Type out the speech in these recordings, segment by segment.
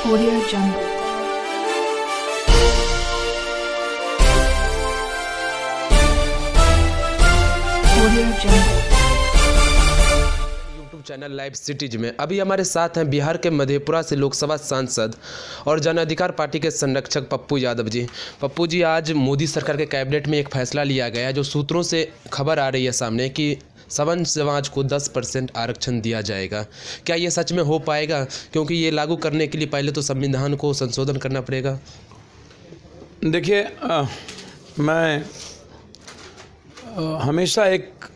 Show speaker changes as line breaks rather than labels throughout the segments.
Audio Jungle. Audio Jungle.
YouTube channel live cities में अभी हमारे साथ हैं बिहार के मधेपुरा से लोकसभा सांसद और जन अधिकार पार्टी के संरक्षक पप्पू यादव जी। पप्पू जी, आज मोदी सरकार के कैबिनेट में एक फैसला लिया गया है, जो सूत्रों से खबर आ रही है सामने कि सवर्ण समाज को 10% आरक्षण दिया जाएगा। क्या ये सच में हो पाएगा? क्योंकि ये लागू करने के लिए पहले तो संविधान को संशोधन करना पड़ेगा।
देखिए, मैं हमेशा एक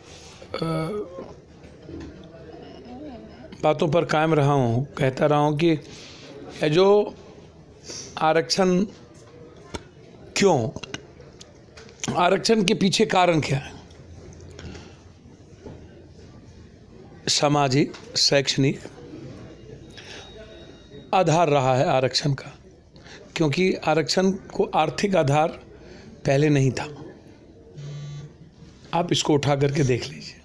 बातों पर कायम रहा हूँ, कहता रहा हूँ कि ये जो आरक्षण, क्यों आरक्षण के पीछे कारण क्या है? सामाजिक शैक्षणिक आधार रहा है आरक्षण का, क्योंकि आरक्षण को आर्थिक आधार पहले नहीं था। आप इसको उठा करके देख लीजिए।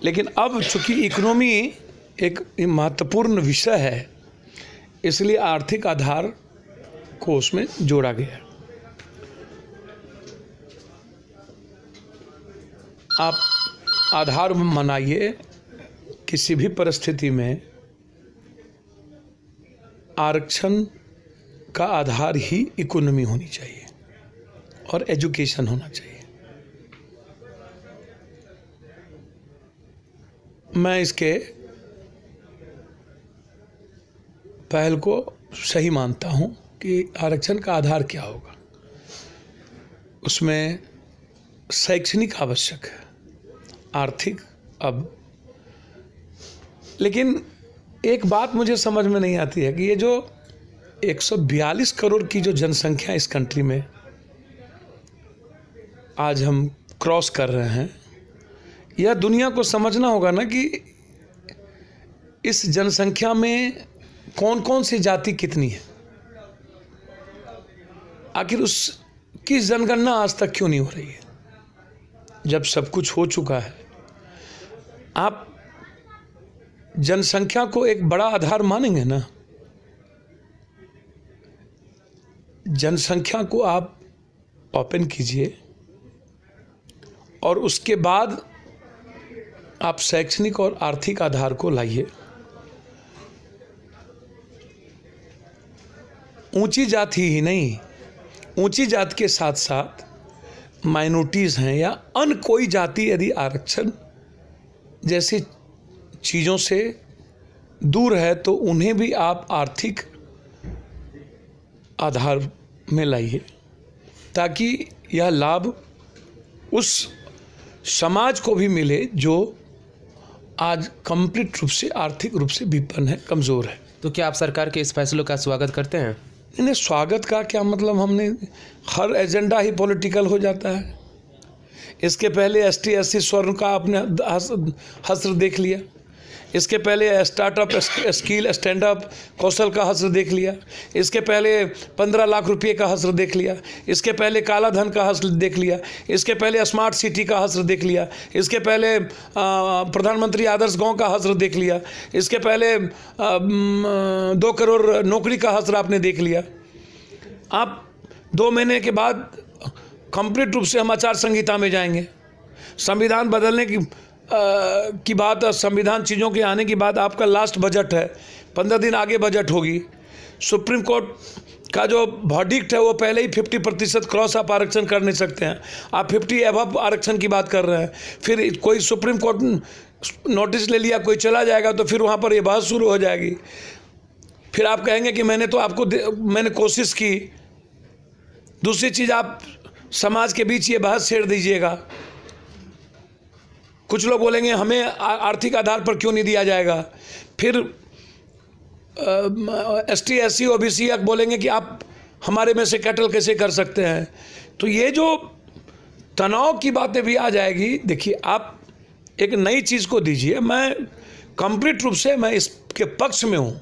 लेकिन अब चूंकि इकोनॉमी एक महत्वपूर्ण विषय है, इसलिए आर्थिक आधार को उसमें जोड़ा गया। आप आधार मनाइए, किसी भी परिस्थिति में आरक्षण का आधार ही इकोनॉमी होनी चाहिए और एजुकेशन होना चाहिए। मैं इसके पहल को सही मानता हूं कि आरक्षण का आधार क्या होगा। उसमें शैक्षणिक आवश्यक है, आर्थिक अब। लेकिन एक बात मुझे समझ में नहीं आती है कि ये जो 142 करोड़ की जो जनसंख्या इस कंट्री में आज हम क्रॉस कर रहे हैं, यह दुनिया को समझना होगा ना कि इस जनसंख्या में कौन कौन सी जाति कितनी है। आखिर उसकी जनगणना आज तक क्यों नहीं हो रही है? जब सब कुछ हो चुका है, आप जनसंख्या को एक बड़ा आधार मानेंगे ना? जनसंख्या को आप ओपन कीजिए और उसके बाद आप शैक्षणिक और आर्थिक आधार को लाइए। ऊंची जाति ही नहीं, ऊंची जाति के साथ साथ माइनॉरिटीज़ हैं या अन्य कोई जाति यदि आरक्षण जैसी चीज़ों से दूर है, तो उन्हें भी आप आर्थिक आधार में लाइए, ताकि यह लाभ उस समाज को भी मिले जो आज कंप्लीट रूप से आर्थिक रूप से विपन्न है, कमज़ोर है।
तो क्या आप सरकार के इस फैसलों का स्वागत करते हैं?
इन्हें स्वागत का क्या मतलब? हमने हर एजेंडा ही पॉलिटिकल हो जाता है। इसके पहले ST SC स्वर्ण का आपने हस्र देख लिया, इसके पहले स्टार्टअप स्किल स्टैंड अप कौशल का हस्र देख लिया, इसके पहले 15 लाख रुपये का हस्र देख लिया, इसके पहले काला धन का हस्र देख लिया, इसके पहले स्मार्ट सिटी का हस्र देख लिया, इसके पहले प्रधानमंत्री आदर्श गांव का हस्र देख लिया, इसके पहले 2 करोड़ नौकरी का हस्र आपने देख लिया। आप 2 महीने के बाद कंप्लीट रूप से हम आचार संहिता में जाएंगे। संविधान बदलने की बात, संविधान चीज़ों के आने की बात, आपका लास्ट बजट है, 15 दिन आगे बजट होगी। सुप्रीम कोर्ट का जो वर्डिक्ट है वो पहले ही 50% क्रॉस आप आरक्षण कर नहीं सकते हैं। आप 50 एबव आरक्षण की बात कर रहे हैं। फिर कोई सुप्रीम कोर्ट नोटिस ले लिया, कोई चला जाएगा तो फिर वहाँ पर ये बहस शुरू हो जाएगी। फिर आप कहेंगे कि मैंने कोशिश की। दूसरी चीज़, आप समाज के बीच ये बहस छेड़ दीजिएगा। कुछ लोग बोलेंगे हमें आर्थिक आधार पर क्यों नहीं दिया जाएगा। फिर ST SC OBC बोलेंगे कि आप हमारे में से कैटल कैसे कर सकते हैं। तो ये जो तनाव की बातें भी आ जाएगी। देखिए, आप एक नई चीज़ को दीजिए। मैं कंप्लीट रूप से मैं इसके पक्ष में हूँ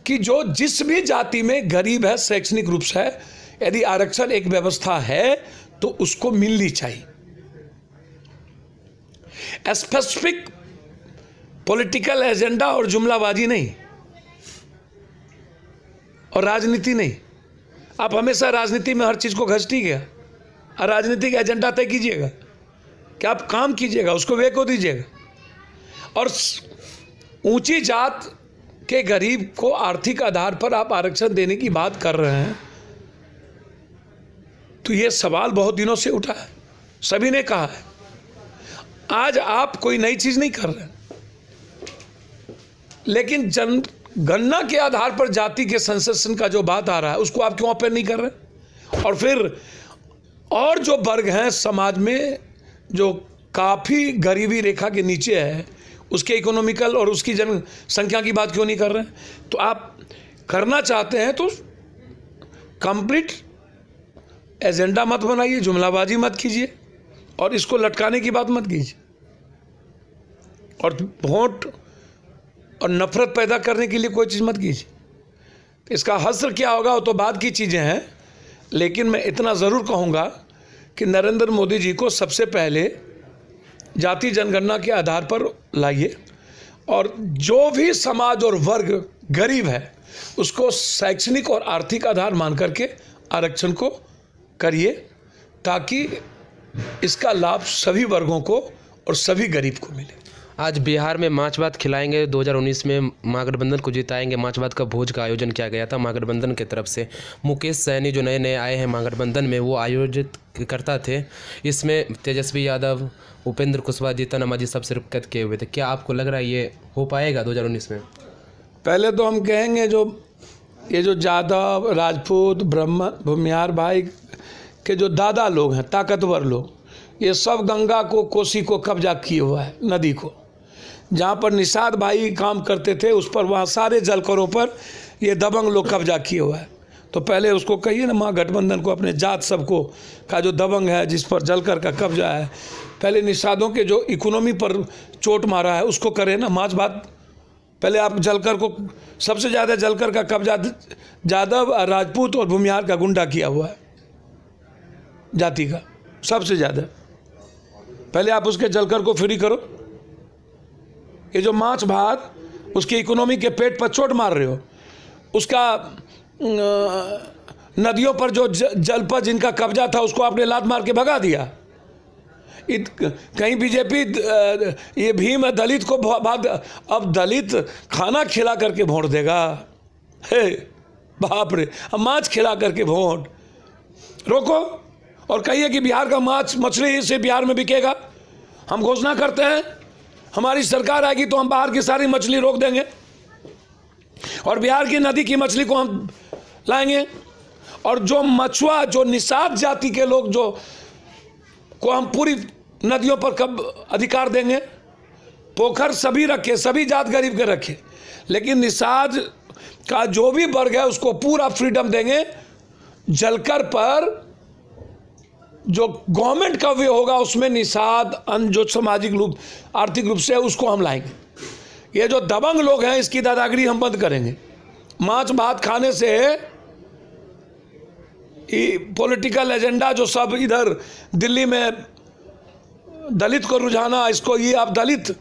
कि जो जिस भी जाति में गरीब है, शैक्षणिक रूप से है, यदि आरक्षण एक व्यवस्था है तो उसको मिलनी चाहिए। स्पेसिफिक पॉलिटिकल एजेंडा और जुमलाबाजी नहीं। और राजनीति नहीं। आप हमेशा राजनीति में हर चीज़ को घसीटिए गया, और राजनीतिक एजेंडा तय कीजिएगा कि आप काम कीजिएगा, उसको वे को दीजिएगा। और ऊंची जात के गरीब को आर्थिक आधार पर आप आरक्षण देने की बात कर रहे हैं, तो ये सवाल बहुत दिनों से उठा है, सभी ने कहा है। आज आप कोई नई चीज़ नहीं कर रहे, लेकिन जनगणना के आधार पर जाति के संशोधन का जो बात आ रहा है उसको आप क्यों ओपन नहीं कर रहे? और फिर और जो वर्ग हैं समाज में जो काफ़ी गरीबी रेखा के नीचे है, उसके इकोनॉमिकल और उसकी जनसंख्या की बात क्यों नहीं कर रहे हैं? तो आप करना चाहते हैं तो कंप्लीट एजेंडा मत बनाइए, जुमलाबाजी मत कीजिए, और इसको लटकाने की बात मत कीजिए, और वोट और नफरत पैदा करने के लिए कोई चीज़ मत कीजिए। इसका हश्र क्या होगा वो तो बाद की चीज़ें हैं, लेकिन मैं इतना ज़रूर कहूँगा कि नरेंद्र मोदी जी को सबसे पहले जाति जनगणना के आधार पर लाइए, और जो भी समाज और वर्ग गरीब है उसको शैक्षणिक और आर्थिक आधार मान करके आरक्षण को करिए, ताकि इसका लाभ सभी वर्गों को और सभी गरीब को मिले।
आज बिहार में माछ भात खिलाएंगे, 2019 में महागठबंधन को जिताएंगे, माछ भात का भोज का आयोजन किया गया था महागठबंधन की तरफ से। मुकेश सैनी जो नए नए आए हैं महागठबंधन में, वो आयोजित करता थे। इसमें तेजस्वी यादव, उपेंद्र कुशवाहा, जीतन अमाजी सब शिरकत किए हुए थे। क्या आपको लग रहा है ये हो पाएगा 2019 में?
पहले तो हम कहेंगे जो ये जो यादव, राजपूत, ब्रह्म, भूमिहार भाई के जो दादा लोग हैं, ताकतवर लोग, ये सब गंगा को, कोसी को कब्जा किए हुआ है, नदी को। जहाँ पर निषाद भाई काम करते थे उस पर, वहाँ सारे जलकरों पर ये दबंग लोग कब्जा किए हुआ है। तो पहले उसको कहिए ना, महागठबंधन को, अपने जात सबको का जो दबंग है, जिस पर जलकर का कब्जा है, पहले निषादों के जो इकोनॉमी पर चोट मारा है उसको करें ना। माछ भात पहले आप जलकर को, सबसे ज़्यादा जलकर का कब्जा यादव, राजपूत और भूमिहार का गुंडा किया हुआ है, जाति का सबसे ज़्यादा। पहले आप उसके जलकर को फ्री करो। ये जो माछ भात उसकी इकोनॉमी के पेट पर चोट मार रहे हो, उसका नदियों पर जो जल पर जिनका कब्जा था उसको आपने लात मार के भगा दिया। कहीं बीजेपी ये भीम दलित को बाद अब दलित खाना खिला करके वोट देगा? हे बाप रे, अब माछ खिला करके वोट रोको, और कहिए कि बिहार का माछ मछली से बिहार में बिकेगा। हम घोषणा करते हैं हमारी सरकार आएगी तो हम बाहर की सारी मछली रोक देंगे, और बिहार की नदी की मछली को हम लाएंगे, और जो मछुआ, जो निषाद जाति के लोग जो को हम पूरी नदियों पर कब अधिकार देंगे। पोखर सभी रखे, सभी जात गरीब के रखे, लेकिन निषाद का जो भी वर्ग है उसको पूरा फ्रीडम देंगे। जलकर पर जो गवर्नमेंट का वे होगा उसमें निषाद, अन्य जो सामाजिक रूप, आर्थिक रूप से उसको हम लाएंगे। ये जो दबंग लोग हैं इसकी दादागिरी हम बंद करेंगे। माछ भात खाने से पॉलिटिकल एजेंडा जो सब इधर दिल्ली में दलित को रुझाना, इसको ये आप दलित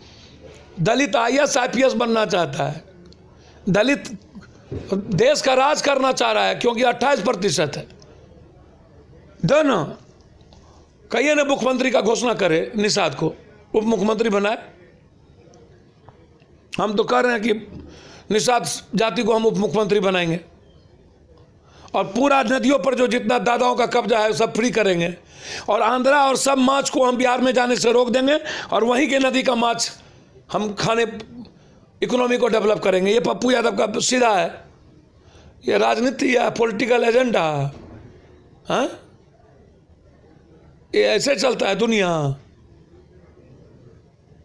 IAS IPS बनना चाहता है, दलित देश का राज करना चाह रहा है, क्योंकि 28% है। दोनों कहिए ना मुख्यमंत्री का घोषणा करे, निषाद को उप मुख्यमंत्री बनाए। हम तो कह रहे हैं कि निषाद जाति को हम उप मुख्यमंत्री बनाएंगे, और पूरा नदियों पर जो जितना दादाओं का कब्जा है सब फ्री करेंगे, और आंध्रा और सब माछ को हम बिहार में जाने से रोक देंगे, और वहीं के नदी का माछ हम खाने, इकोनॉमी को डेवलप करेंगे। ये पप्पू यादव का सीधा है, ये राजनीति है, पॉलिटिकल एजेंडा। हाँ, ये ऐसे चलता है दुनिया।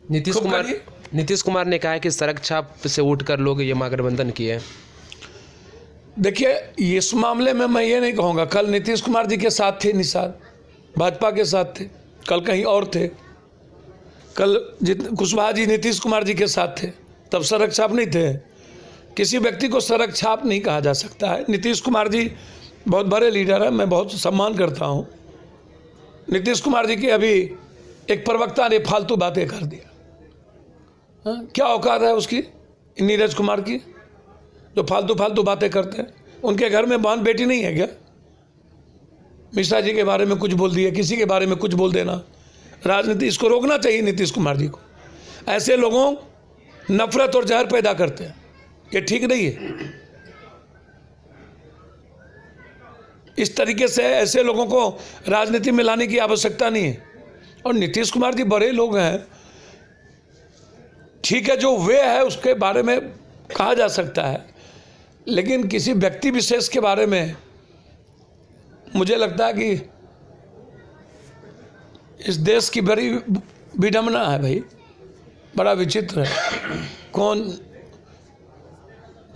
नीतीश कुमार ने कहा है कि सड़क छाप से उठकर लोग ये महागठबंधन किए।
देखिए, इस मामले में मैं ये नहीं कहूँगा, कल नीतीश कुमार जी के साथ थे निषाद, भाजपा के साथ थे, कल कहीं और थे। कल कुशवाहा जी नीतीश कुमार जी के साथ थे, तब सड़क छाप नहीं थे। किसी व्यक्ति को सड़क छाप नहीं कहा जा सकता है। नीतीश कुमार जी बहुत बड़े लीडर हैं, मैं बहुत सम्मान करता हूँ। नीतीश कुमार जी की अभी एक प्रवक्ता ने फालतू बातें कर दिया। क्या औकात है उसकी, नीरज कुमार की, जो फालतू बातें करते हैं। उनके घर में बहन बेटी नहीं है क्या? मिश्रा जी के बारे में कुछ बोल दिया, किसी के बारे में कुछ बोल देना, राजनीति, इसको रोकना चाहिए नीतीश कुमार जी को। ऐसे लोगों नफरत और जहर पैदा करते हैं, ये ठीक नहीं है। इस तरीके से ऐसे लोगों को राजनीति में लाने की आवश्यकता नहीं है। और नीतीश कुमार जी बड़े लोग हैं, ठीक है, जो वे है उसके बारे में कहा जा सकता है, लेकिन किसी व्यक्ति विशेष के बारे में मुझे लगता है कि इस देश की बड़ी विडंबना है भाई, बड़ा विचित्र है। कौन,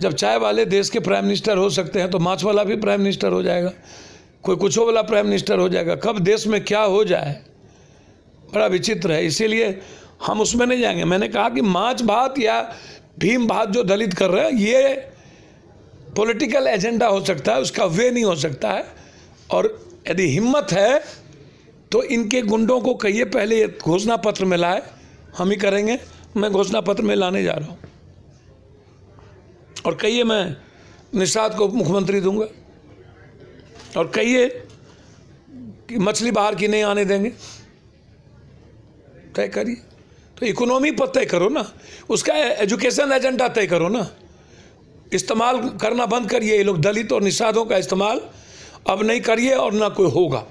जब चाय वाले देश के प्राइम मिनिस्टर हो सकते हैं तो माछ वाला भी प्राइम मिनिस्टर हो जाएगा, कोई कुछो वाला प्राइम मिनिस्टर हो जाएगा। कब देश में क्या हो जाए, बड़ा विचित्र है। इसीलिए हम उसमें नहीं जाएंगे। मैंने कहा कि माछ भात या भीम भात जो दलित कर रहे हैं, ये पॉलिटिकल एजेंडा हो सकता है, उसका वे नहीं हो सकता है। और यदि हिम्मत है तो इनके गुंडों को कहिए पहले ये घोषणा पत्र में लाए, हम ही करेंगे, मैं घोषणा पत्र में लाने जा रहा हूँ। और कहिए मैं निषाद को मुख्यमंत्री दूंगा, और कहिए कि मछली बाहर की नहीं आने देंगे, तय करिए। तो इकोनॉमी पर तय करो ना, उसका एजुकेशन एजेंडा तय करो ना। इस्तेमाल करना बंद करिए, ये लोग दलित और निषादों का इस्तेमाल अब नहीं करिए और ना कोई होगा।